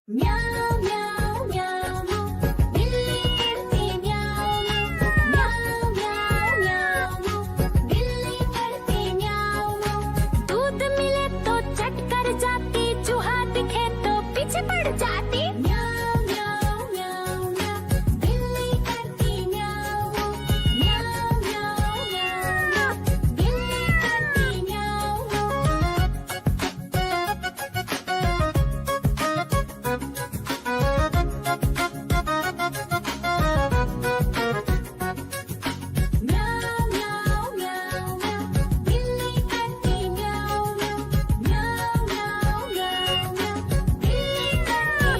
म्याऊं म्याऊं म्याऊं बिल्ली करती म्याऊं म्याऊं म्याऊं म्याऊं बिल्ली करती म्याऊं। दूध मिले तो चट कर जाती, चूहा दिखे तो पीछे पड़ जाती। म्याऊं म्याऊं म्याऊं म्याऊं बिल्ली करती म्याऊं म्याऊं म्याऊं म्याऊं बिल्ली करती म्याऊं। म्याऊं म्याऊं म्याऊं म्याऊं बिल्ली करती म्याऊं म्याऊं म्याऊं म्याऊं म्याऊं बिल्ली करती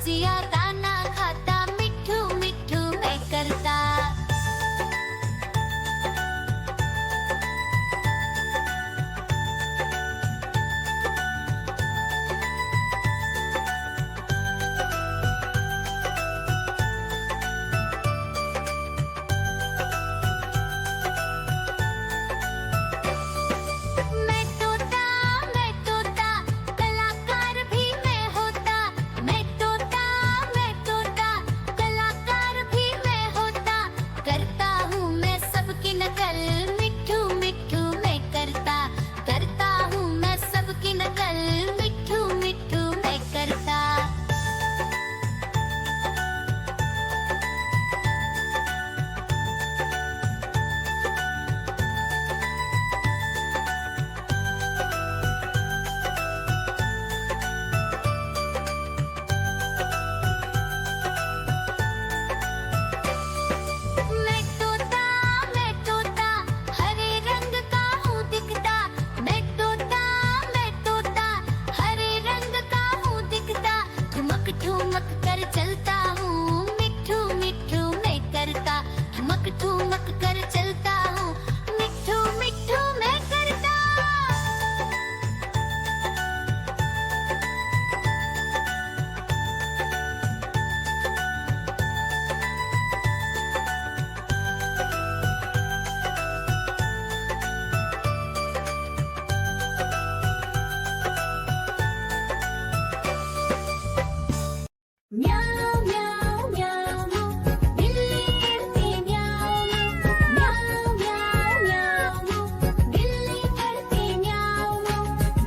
सब्जियां दाना खाता, मिट्ठू मिट्ठू मैं करता। मैं तोता कलाकार भी मैं होता। मैं तोता कलाकार भी मैं होता। करता हूँ मैं सबकी नकल, मिट्ठू मिट्ठू मैं करता। करता हूँ मैं सबकी नकल, मिट्ठू मिट्ठू मैं करता। मैं तोता हरे रंग का हूँ दिखता। मैं तोता हरे रंग का हूँ दिखता। ठुमक ठुमक कर चलता हूँ, मिट्ठू मिट्ठू मैं करता। ठुमक ठुमक कर चलता हूँ, मिट्ठू मिट्ठू मैं करता। म्याऊ म्याऊ म्याऊ बिल्ली करती म्याऊ म्याऊ म्याऊ म्याऊ बिल्ली करती म्याऊ।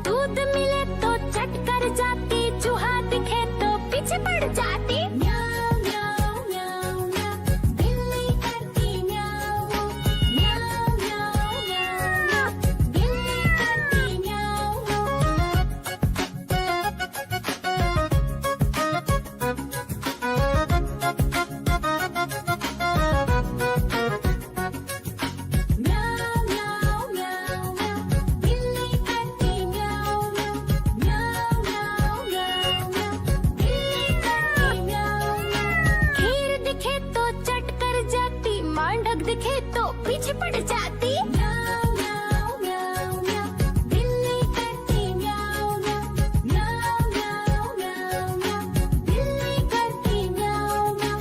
दूध मिले तो चट कर जाती, चूहा दिखे तो पीछे पड़ जाती। म्याऊ म्याऊ म्याऊ म्याऊ बिल्ली करती म्याऊ म्याऊ म्याऊ म्याऊ बिल्ली करती म्याऊ। म्याऊ म्याऊ म्याऊ म्याऊ बिल्ली करती म्याऊ म्याऊ म्याऊ म्याऊ म्याऊ बिल्ली करती म्याऊ। खीर दिखे तो चट कर जाती, मांडक दिखे तो पीछे पड़ जाती। म्याऊ म्याऊ म्याऊ म्याऊ बिल्ली करती म्याऊ म्याऊ म्याऊ म्याऊ म्याऊ बिल्ली करती म्याऊ म्याऊ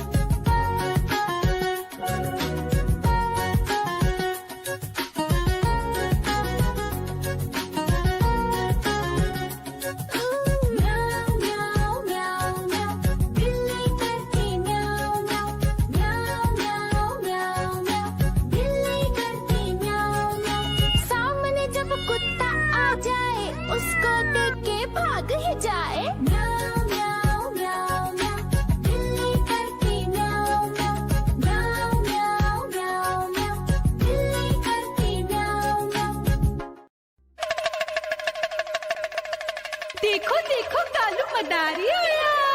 म्याऊ म्याऊ म्याऊ बिल्ली करती म्याऊ म्याऊ म्याऊ म्याऊ म्याऊ बिल्ली करती म्याऊ। सामने जब कुत्ता आ जाए, उसको देख के भाग ही जाए। म्याऊ म्याऊ म्याऊ म्याऊ बिल्ली करती म्याऊ म्याऊ म्याऊ म्याऊ म्याऊ बिल्ली करती म्याऊ। देखो देखो कालू मदारी आया।